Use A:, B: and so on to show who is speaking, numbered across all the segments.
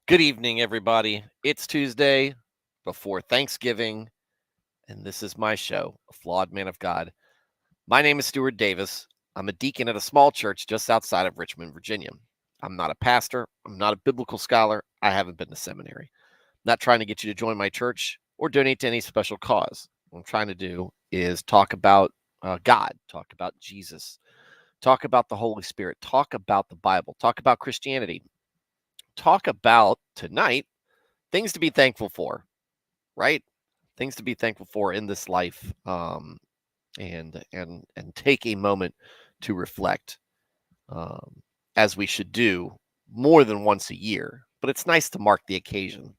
A: Good evening, everybody. It's Tuesday before Thanksgiving, and this is my show, A Flawed Man of God. My name is Stuart Davis. I'm a deacon at a small church just outside of Richmond, Virginia. I'm not a pastor. I'm not a biblical scholar. I haven't been to seminary. I'm not trying to get you to join my church or donate to any special cause. What I'm trying to do is talk about God, talk about Jesus, talk about the Holy Spirit, talk about the Bible, talk about Christianity, talk about tonight things to be thankful for, right? Things to be thankful for in this life, and take a moment to reflect, um, as we should do more than once a year. But it's nice to mark the occasion,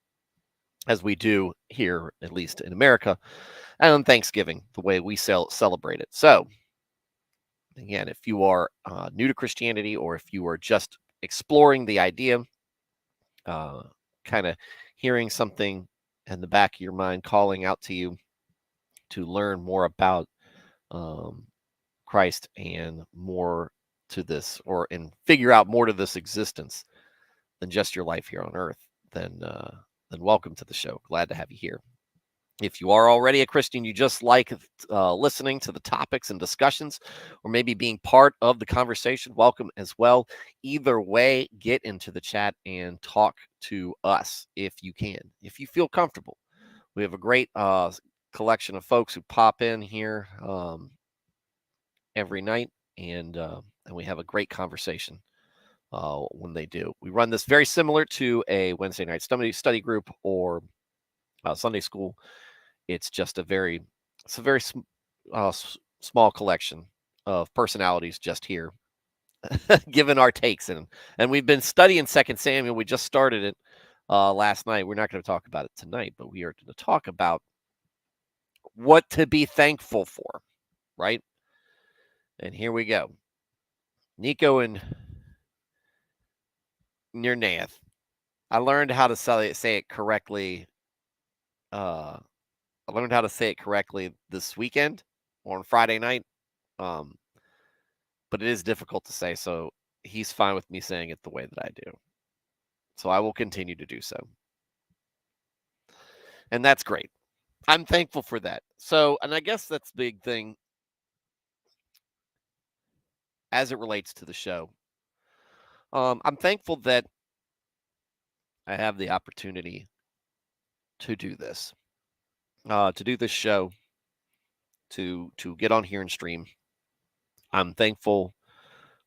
A: as we do here, at least in America, and on Thanksgiving, the way we celebrate it. So, again, if you are new to Christianity, or if you are just exploring the idea, uh, kind of hearing something in the back of your mind calling out to you to learn more about um, Christ and more to this, and figure out more to this existence than just your life here on earth, then welcome to the show. Glad to have you here. If you are already a Christian, you just like listening to the topics and discussions, or maybe being part of the conversation, welcome as well. Either way, get into the chat and talk to us if you can, if you feel comfortable. We have a great collection of folks who pop in here every night, and we have a great conversation when they do. We run this very similar to a Wednesday night study group or Sunday school. It's just it's a very small collection of personalities just here, given our takes. And we've been studying Second Samuel. We just started it last night. We're not going to talk about it tonight, but we are going to talk about what to be thankful for, right? And here we go. Nico and Nirnath. I learned how to say it correctly. Uh, I learned how to say it correctly this weekend or on Friday night. Um, but it is difficult to say, so he's fine with me saying it the way that I do. So I will continue to do so. And that's great. I'm thankful for that. So, and I guess that's the big thing as it relates to the show. I'm thankful that I have the opportunity to do this, to do this show, to get on here and stream. I'm thankful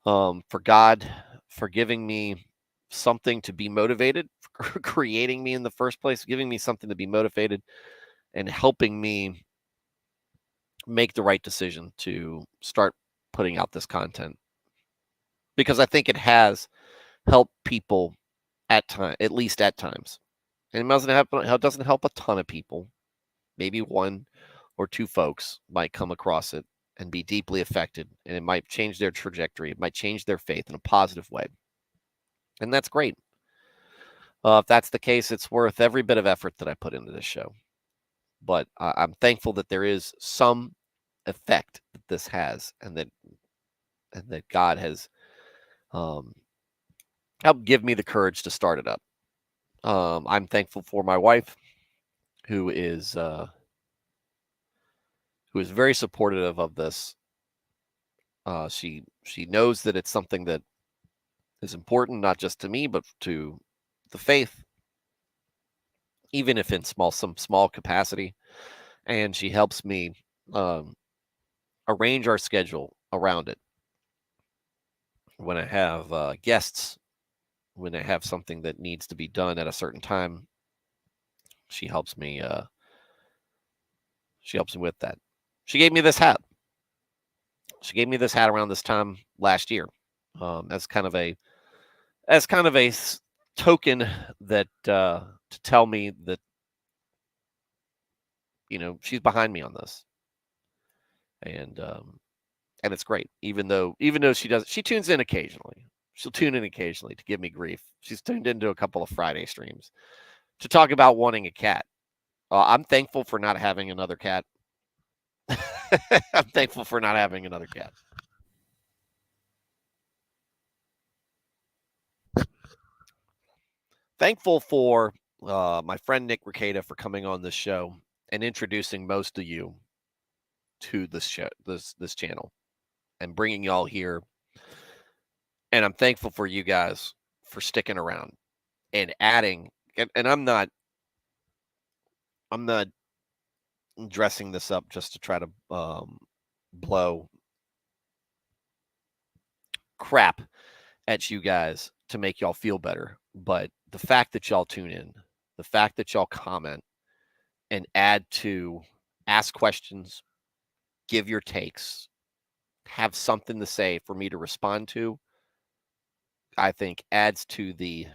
A: for God for giving me something to be motivated, for creating me in the first place, giving me something to be motivated, and helping me make the right decision to start putting out this content, because I think it has helped people at least at times. And it doesn't help a ton of people. Maybe one or two folks might come across it and be deeply affected, and it might change their trajectory. It might change their faith in a positive way. And that's great. If that's the case, it's worth every bit of effort that I put into this show. But I'm thankful that there is some effect that this has, and that God has um, helped give me the courage to start it up. I'm thankful for my wife, who is very supportive of this. She knows that it's something that is important, not just to me, but to the faith, even if in some small capacity. And she helps me um, arrange our schedule around it. When I have guests, when I have something that needs to be done at a certain time, she helps me. She helps me with that. She gave me this hat. She gave me this hat around this time last year, as kind of a token that to tell me that she's behind me on this, and and it's great. Even though she tunes in occasionally. She'll tune in occasionally to give me grief. She's tuned into a couple of Friday streams to talk about wanting a cat. I'm thankful for not having another cat. I'm thankful for not having another cat. Thankful for my friend Nick Ricada for coming on this show and introducing most of you to this show, this channel, and bringing y'all here. And I'm thankful for you guys for sticking around and adding. And I'm not dressing this up just to try to blow crap at you guys to make y'all feel better. But the fact that y'all tune in, the fact that y'all comment and ask questions, give your takes, have something to say for me to respond to, I think adds to the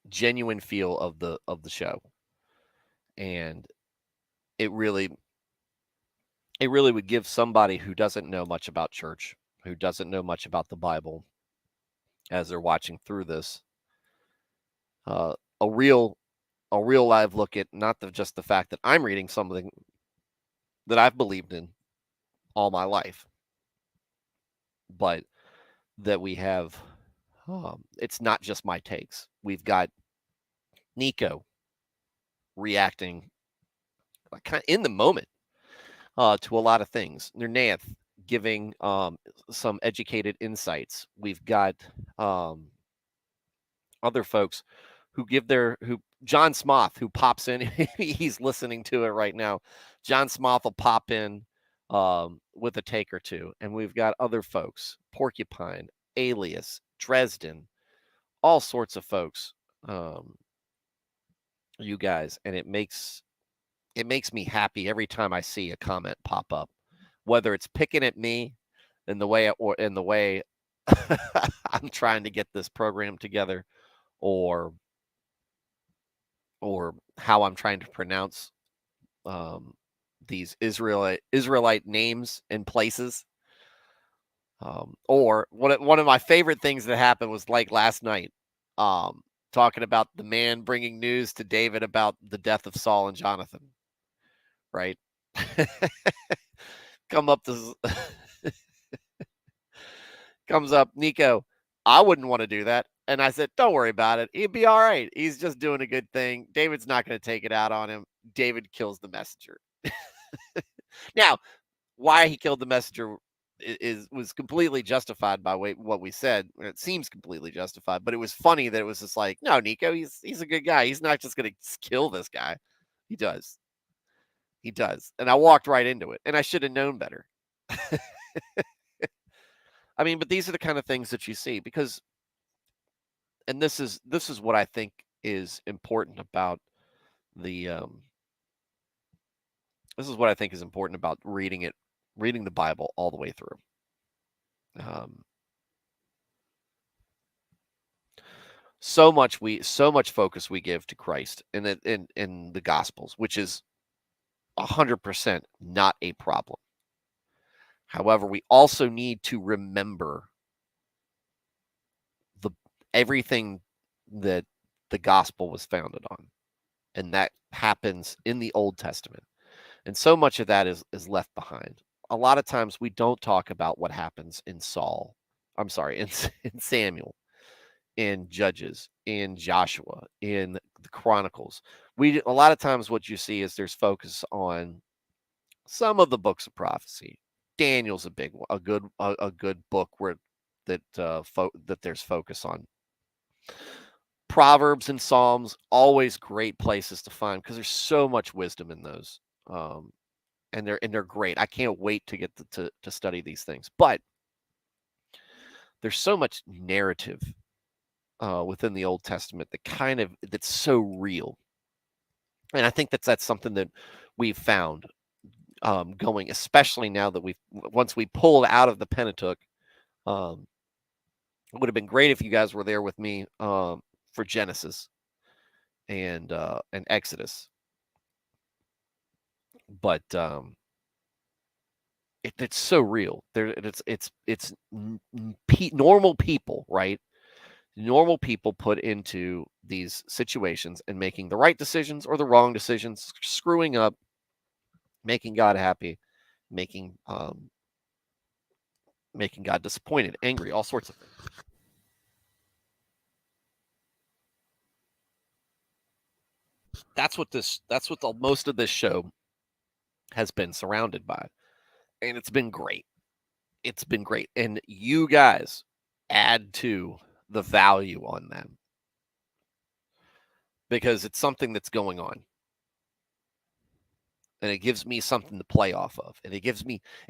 A: genuine feel of the show. And it really would give somebody who doesn't know much about church, who doesn't know much about the Bible, as they're watching through this, a real live look at not just the fact that I'm reading something that I've believed in all my life, but that we have. It's not just my takes. We've got Nico reacting kind of in the moment to a lot of things. Nernath giving some educated insights. We've got other folks who give John Smoth, who pops in. He's listening to it right now. John Smoth will pop in with a take or two. And we've got other folks, Porcupine, Alias, Dresden, all sorts of folks, you guys. And it makes me happy every time I see a comment pop up, whether it's picking at me in the way I'm trying to get this program together, or how I'm trying to pronounce these Israelite names and places. Or one of my favorite things that happened was like last night, talking about the man bringing news to David about the death of Saul and Jonathan. Right? Comes up, Nico, I wouldn't want to do that. And I said, don't worry about it. He'd be all right. He's just doing a good thing. David's not going to take it out on him. David kills the messenger. Now, why he killed the messenger was completely justified by what we said. It seems completely justified, but it was funny that it was just like, no, Nico, he's a good guy. He's not just going to kill this guy. He does. And I walked right into it, and I should have known better. I mean, but these are the kind of things that you see, because, and this is what I think is important about the this is what I think is important about reading the Bible all the way through. So much focus we give to Christ in the Gospels, which is 100% not a problem. However, we also need to remember everything that the gospel was founded on, and that happens in the Old Testament. And so much of that is left behind. A lot of times we don't talk about what happens in Samuel, in Judges, in Joshua, in the Chronicles. A lot of times what you see is there's focus on some of the books of prophecy. Daniel's a good book where that there's focus on. Proverbs and Psalms, always great places to find, because there's so much wisdom in those. And they're great. I can't wait to get to study these things. But there's so much narrative within the Old Testament that's so real. And I think that's something that we've found going, especially now that once we pulled out of the Pentateuch. It would have been great if you guys were there with me for Genesis and Exodus. But it's so real. It's normal people, right? Normal people put into these situations and making the right decisions or the wrong decisions, screwing up, making God happy, making God disappointed, angry, all sorts of things. That's what most of this show has been surrounded by. And it's been great. It's been great. And you guys add to the value on them because it's something that's going on. And it gives me something to play off of. And it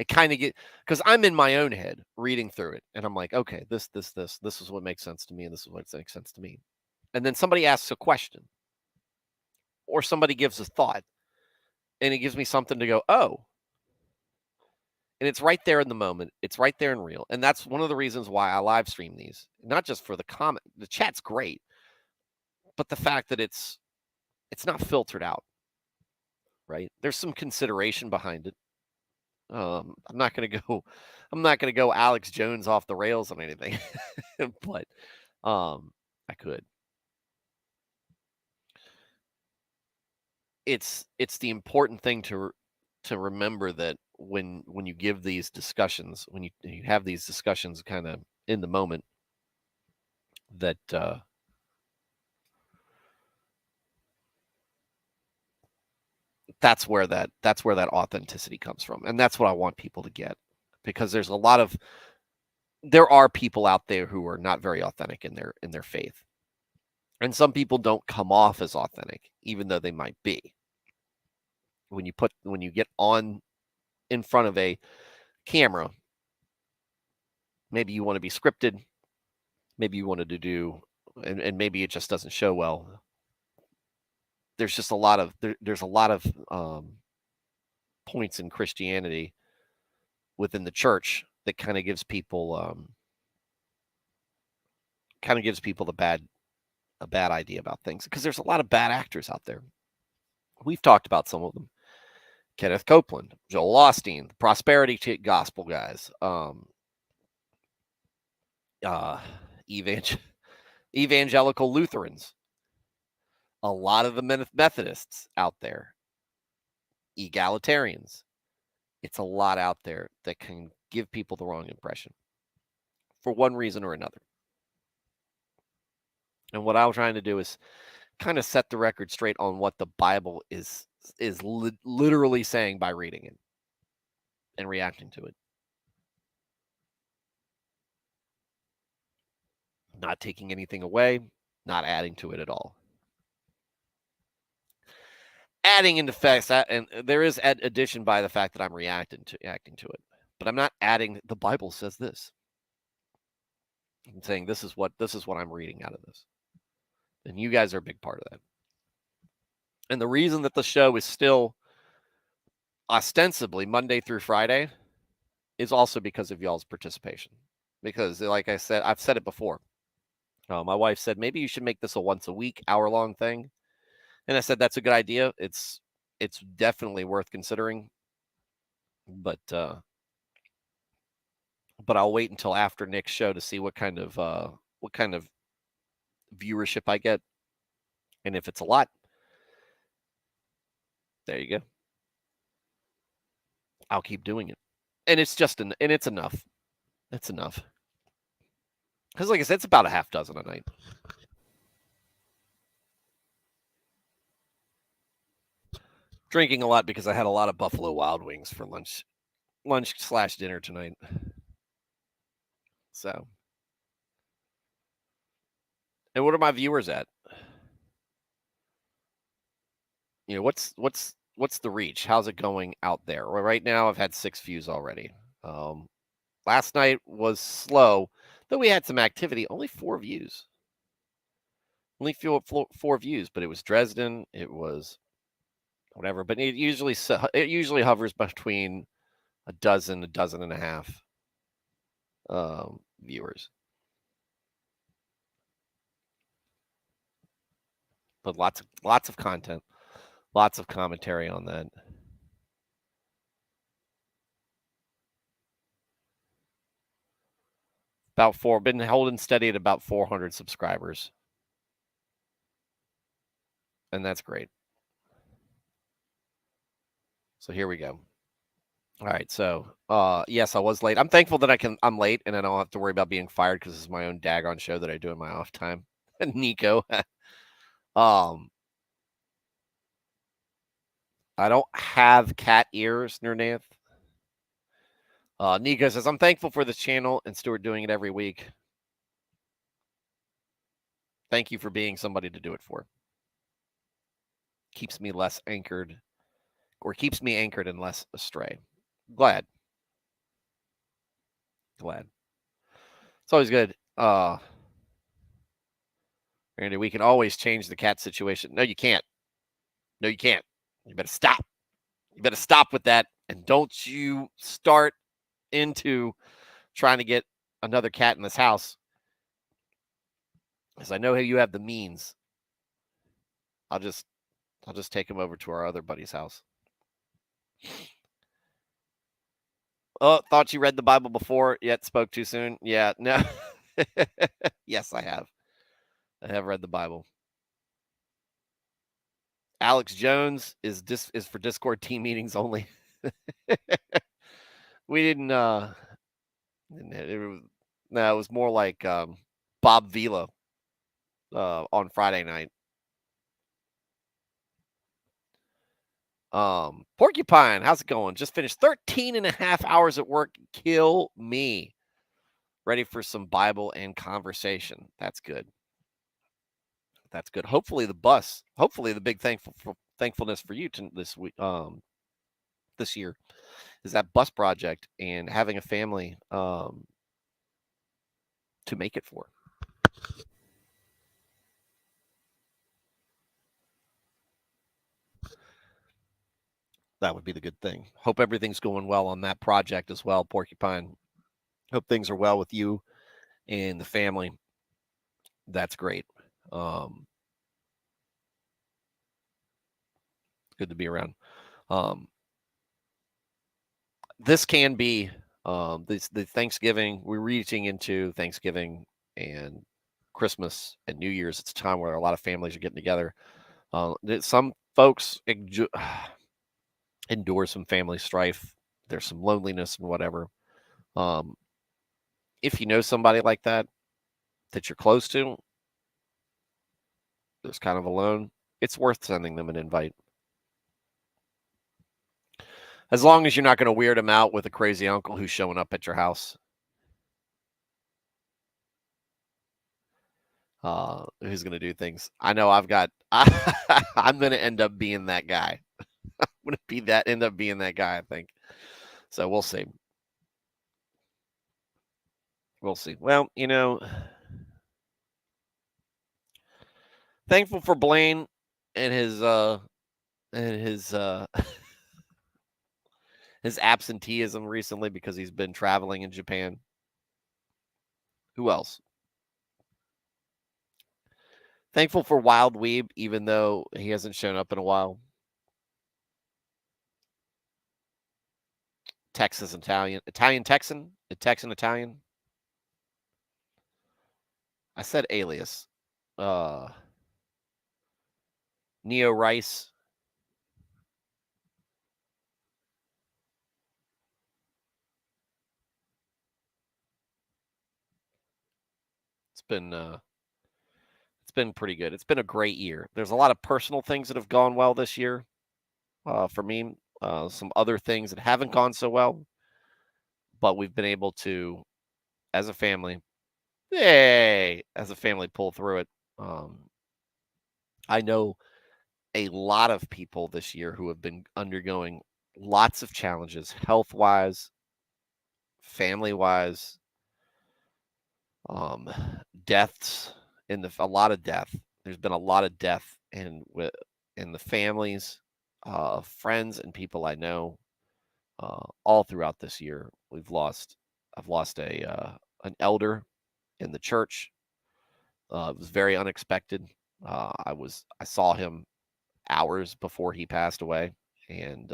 A: kind of because I'm in my own head reading through it. And I'm like, okay, this is what makes sense to me. And this is what makes sense to me. And then somebody asks a question or somebody gives a thought and it gives me something to go, oh. And it's right there in the moment. It's right there in real. And that's one of the reasons why I live stream these, not just for the comment. The chat's great, but the fact that it's not filtered out, right? There's some consideration behind it. I'm not going to go Alex Jones off the rails on anything, but I could. It's the important thing to remember that when you give these discussions, when you have these discussions kind of in the moment, that that's where that authenticity comes from, and that's what I want people to get, because there are people out there who are not very authentic in their faith, and some people don't come off as authentic, even though they might be. When you get on in front of a camera, maybe you want to be scripted, maybe you wanted to do, and maybe it just doesn't show well. There's just a lot of points in Christianity within the church that kind of gives people a bad idea about things, because there's a lot of bad actors out there. We've talked about some of them. Kenneth Copeland, Joel Osteen, the prosperity gospel guys, evangelical Lutherans, a lot of the Methodists out there, egalitarians. It's a lot out there that can give people the wrong impression for one reason or another. And what I'm trying to do is kind of set the record straight on what the Bible is literally saying by reading it and reacting to it. Not taking anything away, not adding to it at all. Adding into facts, and there is addition by the fact that I'm reacting to it, but I'm not adding. The Bible says this. I'm saying this is what I'm reading out of this, and you guys are a big part of that. And the reason that the show is still ostensibly Monday through Friday is also because of y'all's participation. Because, like I said, I've said it before. My wife said, maybe you should make this a once a week, hour-long thing. And I said, that's a good idea. It's definitely worth considering. But I'll wait until after Nick's show to see what kind of viewership I get. And if it's a lot, there you go. I'll keep doing it. And it's it's enough. It's enough. Because, like I said, it's about a half dozen a night. Drinking a lot because I had a lot of Buffalo Wild Wings for lunch/dinner tonight. So, and what are my viewers at? You know, what's the reach? How's it going out there? Well, right now, I've had 6 views already. Last night was slow, though we had some activity. Only 4 views. Only 4 views, but it was Dresden. It was whatever, but it usually hovers between a dozen and a half viewers. But lots of content, lots of commentary on that. Been holding steady at about 400 subscribers. And that's great. So here we go. All right, so yes, I was late. I'm thankful that I'm late and I don't have to worry about being fired because it's my own daggone show that I do in my off time. Nico. I don't have cat ears, Nernath. Nico says, I'm thankful for this channel and Stuart doing it every week. Thank you for being somebody to do it for. Keeps me less anchored, or keeps me anchored and less astray. Glad. It's always good. Randy, we can always change the cat situation. No, you can't. No, you can't. You better stop. You better stop with that. And don't you start into trying to get another cat in this house. Because I know how you have the means. I'll just take him over to our other buddy's house. Oh, thought you read the Bible before, yet spoke too soon. Yeah, no. Yes, I have. I have read the Bible. Alex Jones is for Discord team meetings only. We didn't. It was more like Bob Vila on Friday night. Porcupine, how's it going? Just finished 13 and a half hours at work. Kill me. Ready for some Bible and conversation. That's good. That's good. Hopefully the big thankfulness for you this week, this year, is that bus project and having a family to make it for. That would be the good thing. Hope everything's going well on that project as well, Porcupine. Hope things are well with you and the family. That's great. Good to be around. This can be the Thanksgiving. We're reaching into Thanksgiving and Christmas and New Year's. It's a time where a lot of families are getting together. Some folks endure some family strife. There's some loneliness and whatever. If you know somebody like that you're close to, that's kind of alone, it's worth sending them an invite. As long as you're not going to weird them out with a crazy uncle who's showing up at your house. Who's going to do things. I know I'm going to end up being that guy. I'm going to end up being that guy, I think. So we'll see. We'll see. Well, thankful for Blaine and his his absenteeism recently because he's been traveling in Japan. Who else? Thankful for Wild Weeb, even though he hasn't shown up in a while. Texas Italian Texan Italian. I said alias. Neo Rice. It's been pretty good. It's been a great year. There's a lot of personal things that have gone well this year for me. Some other things that haven't gone so well, but we've been able to, as a family, pull through it. I know a lot of people this year who have been undergoing lots of challenges, health-wise, family-wise, deaths a lot of death. There's been a lot of death in the families of friends and people I know all throughout this year. I've lost an elder in the church. It was very unexpected. I saw him hours before he passed away, and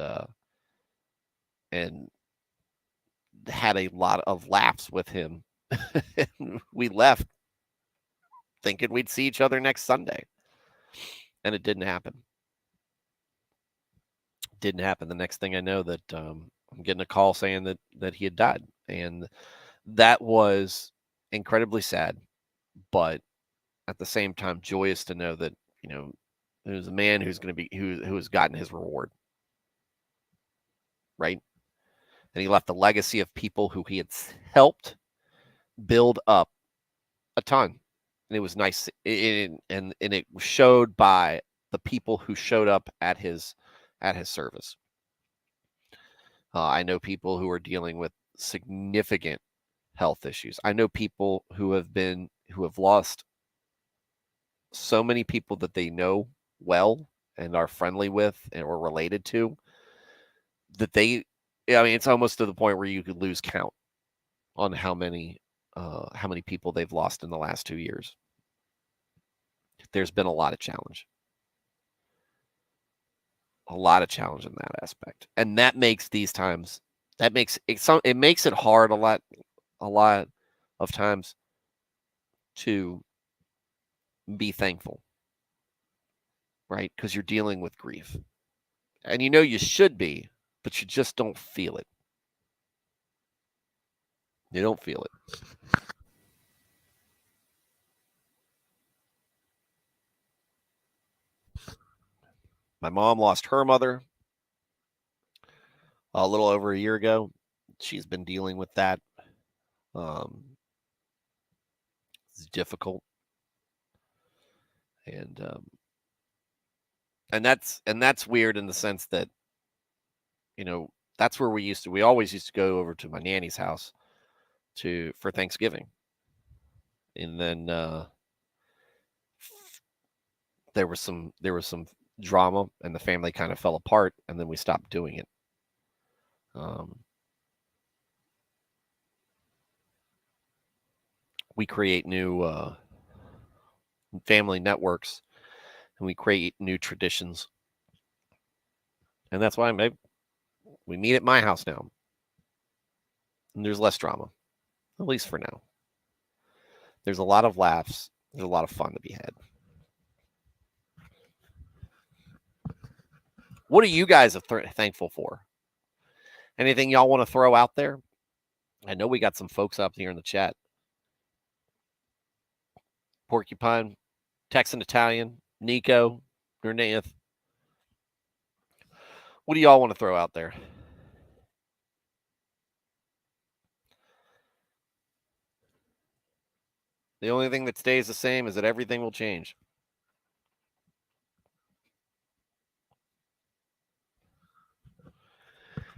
A: had a lot of laughs with him. We left thinking we'd see each other next Sunday, and it didn't happen. The next thing I know, that I'm getting a call saying that he had died, and that was incredibly sad, but at the same time joyous to know that there's a man who's going to be who has gotten his reward. right? And he left a legacy of people who he had helped build up a ton. And it was nice. And it showed by the people who showed up at his service. I know people who are dealing with significant health issues. I know people who have lost so many people that they know well and are friendly with or related to, that it's almost to the point where you could lose count on how many people they've lost in the last 2 years. There's been a lot of challenge. A lot of challenge in that aspect. And that makes these times, it makes it hard a lot of times to be thankful, right? Because you're dealing with grief. And you should be, but you just don't feel it. You don't feel it. My mom lost her mother a little over a year ago. She's been dealing with that. It's difficult. And that's weird in the sense that, that's where we always used to go over to my nanny's house for Thanksgiving. And then there was some drama, and the family kind of fell apart, and then we stopped doing it. We create new family networks, and we create new traditions, and that's why we meet at my house now, and there's less drama, at least for now. There's a lot of laughs. There's a lot of fun to be had. What are you guys thankful for? Anything y'all want to throw out there? I know we got some folks up here in the chat. Porcupine, Texan Italian, Nico, Gurnath. What do y'all want to throw out there? The only thing that stays the same is that everything will change.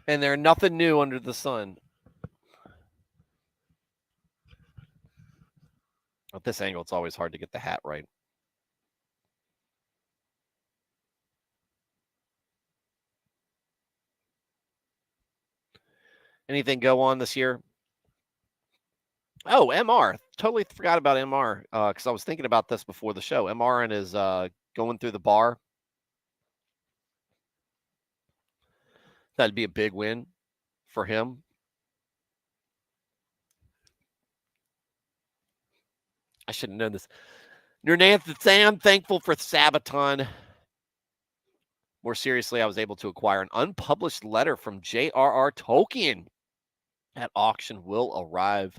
A: And there's nothing new under the sun. At this angle, it's always hard to get the hat right. Anything go on this year? Oh, MR. Totally forgot about MR because I was thinking about this before the show. MR and is going through the bar. That'd be a big win for him. I should have known this. Nernanth Sam, thankful for Sabaton. More seriously, I was able to acquire an unpublished letter from J.R.R. Tolkien. That auction will arrive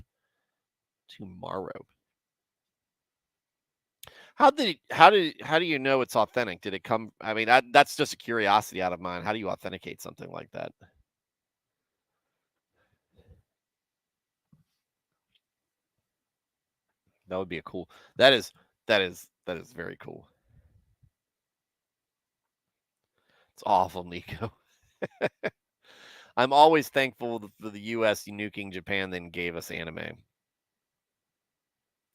A: tomorrow. How do you know it's authentic? Did it come? I mean, that's just a curiosity out of mine. How do you authenticate something like that? That would be a cool. That is very cool. It's awful, Nico. I'm always thankful for the U.S. nuking Japan, then gave us anime.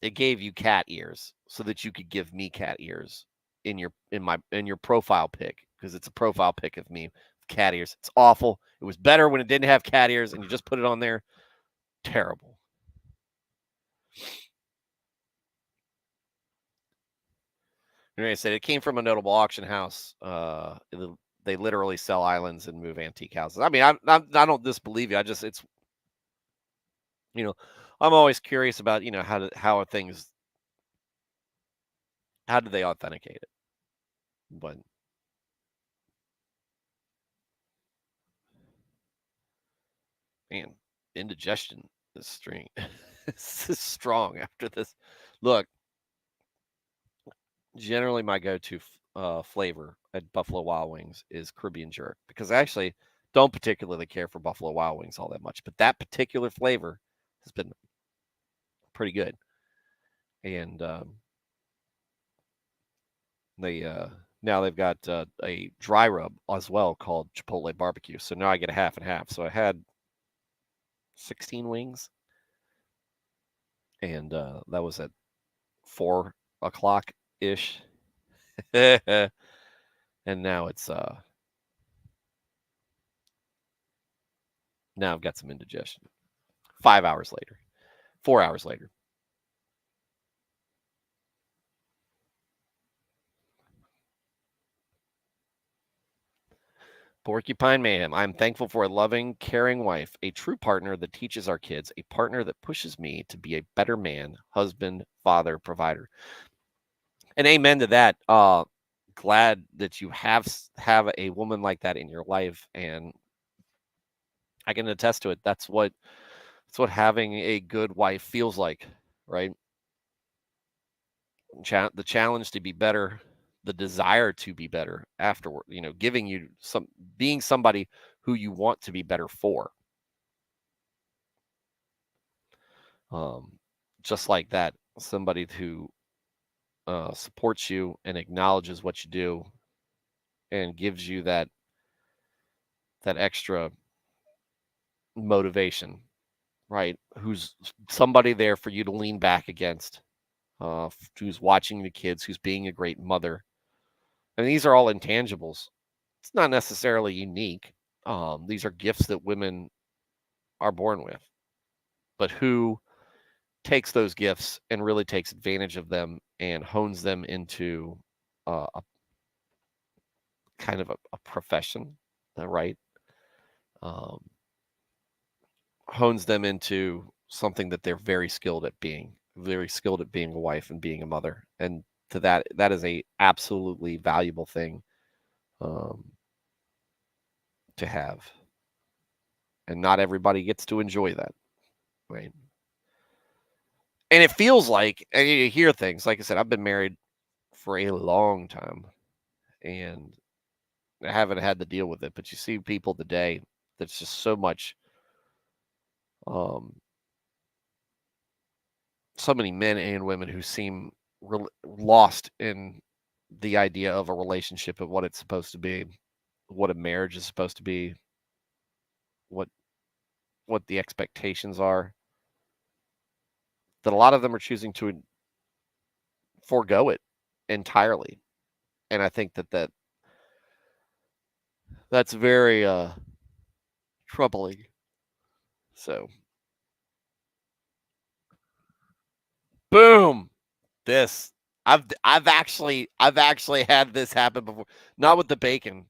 A: It gave you cat ears so that you could give me cat ears in your profile pic, because it's a profile pic of me with cat ears. It's awful. It was better when it didn't have cat ears and you just put it on there. Terrible. I said it came from a notable auction house. They literally sell islands and move antique houses. I mean, I don't disbelieve you. It's I'm always curious about how do they authenticate it, but man, indigestion is string. This is strong after this. Look, generally my go-to flavor at Buffalo Wild Wings is Caribbean jerk, because actually don't particularly care for Buffalo Wild Wings all that much, but that particular flavor has been pretty good. And they now they've got a dry rub as well called Chipotle Barbecue. So now I get a half and half. So I had 16 wings, and that was at 4 o'clock ish. And now it's now I've got some indigestion. 5 hours later, 4 hours later. Porcupine Mayhem. I'm thankful for a loving, caring wife, a true partner that teaches our kids, a partner that pushes me to be a better man, husband, father, provider. And amen to that. Glad that you have a woman like that in your life, and I can attest to it. That's what having a good wife feels like, right? The challenge to be better, the desire to be better afterward, giving you being somebody who you want to be better for. Just like that, somebody who supports you and acknowledges what you do and gives you that extra motivation, right? Who's somebody there for you to lean back against, who's watching the kids, who's being a great mother. And these are all intangibles. It's not necessarily unique. These are gifts that women are born with, but who takes those gifts and really takes advantage of them and hones them into a kind of a profession, right? Hones them into something that they're very skilled at being a wife and being a mother. And to that is a absolutely valuable thing to have. And not everybody gets to enjoy that, right? And it feels like, and you hear things, like I said, I've been married for a long time and I haven't had to deal with it, but you see people today that's just so much, so many men and women who seem lost in the idea of a relationship and what it's supposed to be, what a marriage is supposed to be, what the expectations are, that a lot of them are choosing to forego it entirely. And I think that's very troubling. So, boom. This I've actually had this happen before. Not with the bacon,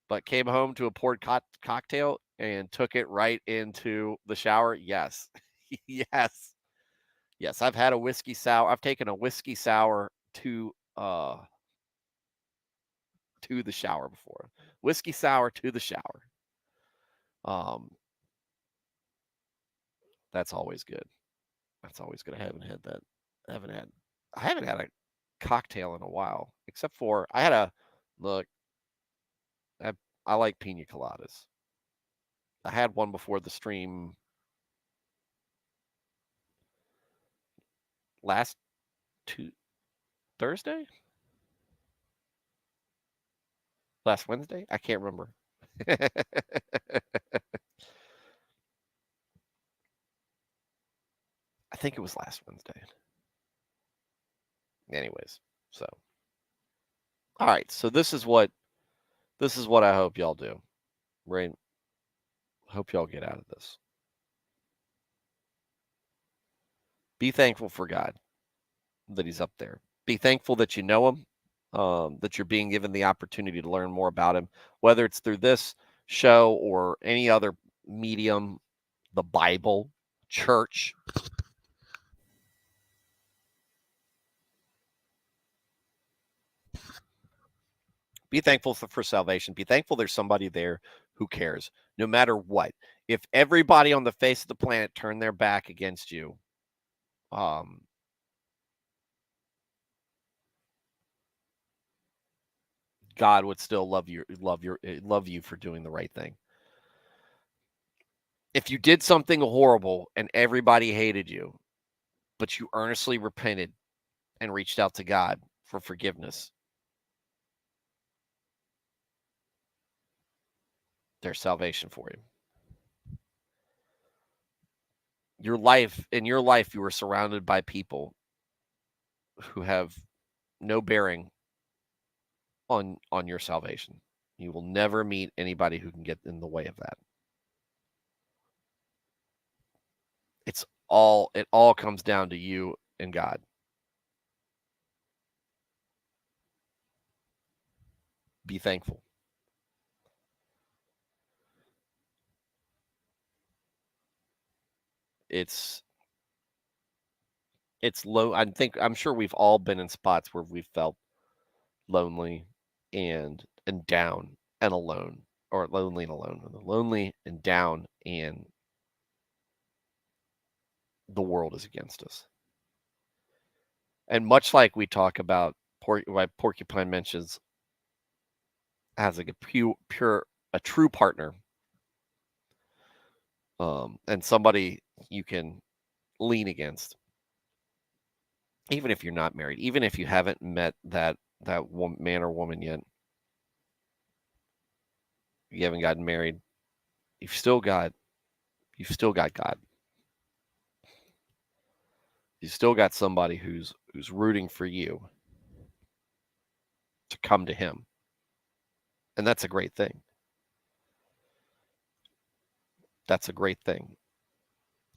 A: but came home to a poured cocktail and took it right into the shower. Yes. Yes. Yes, I've had a whiskey sour. I've taken a whiskey sour to the shower before. Whiskey sour to the shower. That's always good. That's always good. I haven't had that. I haven't had a cocktail in a while, except for I had a look. I like pina coladas. I had one before the stream last Thursday, last Wednesday. I can't remember. I think it was last Wednesday. Anyways, so all right. So this is what I hope y'all do. Right? Hope y'all get out of this. Be thankful for God that He's up there. Be thankful that you know Him, that you're being given the opportunity to learn more about Him, whether it's through this show or any other medium, the Bible, church. Be thankful for salvation. Be thankful there's somebody there who cares, no matter what. If everybody on the face of the planet turned their back against you, God would still love you for doing the right thing. If you did something horrible and everybody hated you, but you earnestly repented and reached out to God for forgiveness, there's salvation for you. In your life, you were surrounded by people who have no bearing on your salvation. You will never meet anybody who can get in the way of that. It all comes down to you and God. Be thankful. It's low. I'm sure we've all been in spots where we've felt lonely and down and alone, or lonely and alone, lonely and down, and the world is against us. And much like we talk about, Porcupine mentions as like a true partner, and somebody you can lean against, even if you're not married, even if you haven't met that man or woman yet, you haven't gotten married, you've still got God. You've still got somebody who's rooting for you to come to him. And that's a great thing. That's a great thing.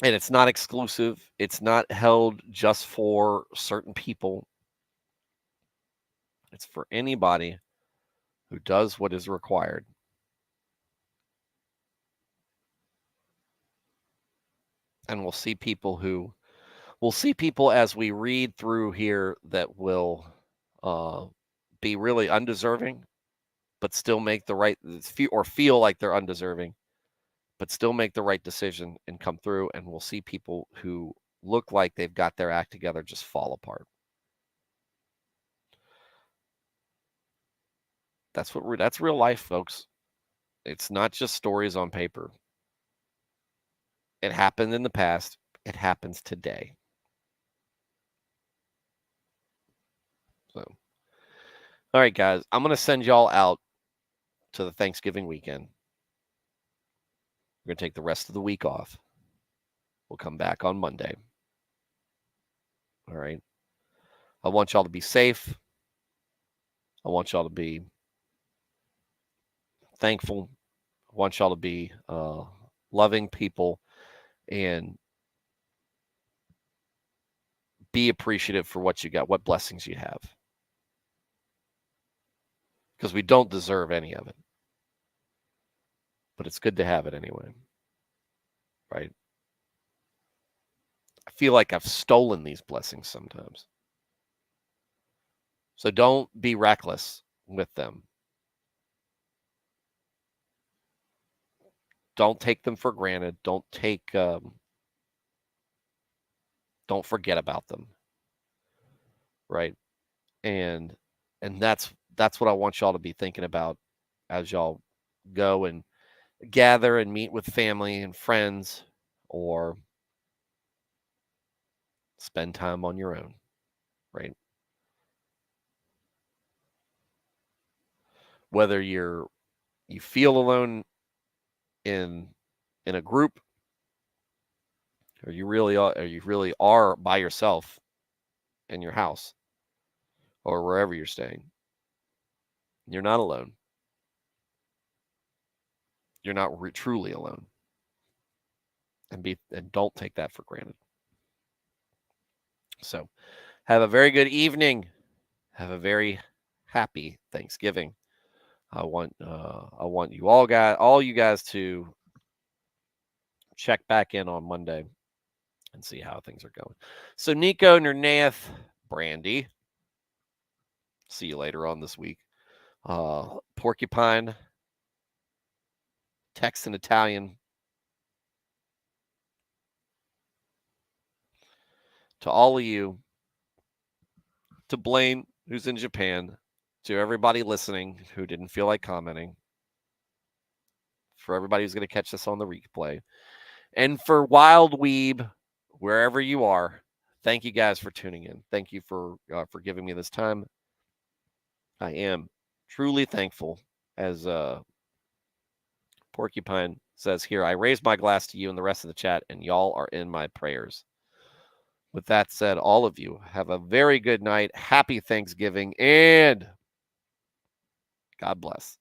A: And it's not exclusive. It's not held just for certain people. It's for anybody who does what is required. And we'll see people as we read through here that will be really undeserving, but still make the right, or feel like they're undeserving, but still make the right decision and come through. And we'll see people who look like they've got their act together just fall apart. That's real life, folks. It's not just stories on paper. It happened in the past. It happens today. So, all right, guys, I'm going to send y'all out to the Thanksgiving weekend. We're going to take the rest of the week off. We'll come back on Monday. All right. I want y'all to be safe. I want y'all to be thankful. I want y'all to be loving people and be appreciative for what you got, what blessings you have. Because we don't deserve any of it. But it's good to have it anyway. Right? I feel like I've stolen these blessings sometimes. So don't be reckless with them. Don't take them for granted. Don't forget about them. Right? And that's what I want y'all to be thinking about as y'all go and gather and meet with family and friends, or spend time on your own, right? Whether you feel alone in a group, or you really are by yourself in your house or wherever you're staying, you're not alone. You're not truly alone. And don't take that for granted. So, have a very good evening. Have a very happy Thanksgiving. I want you all you guys to check back in on Monday and see how things are going. So Nico, Nernath, Brandy, see you later on this week. Porcupine, Tex in Italian. To all of you, to Blaine, who's in Japan, to everybody listening who didn't feel like commenting, for everybody who's going to catch this on the replay, and for Wild Weeb, wherever you are, thank you guys for tuning in. Thank you for giving me this time. I am truly thankful, as Porcupine says here. I raise my glass to you and the rest of the chat, and y'all are in my prayers. With that said, all of you have a very good night. Happy Thanksgiving, and God bless.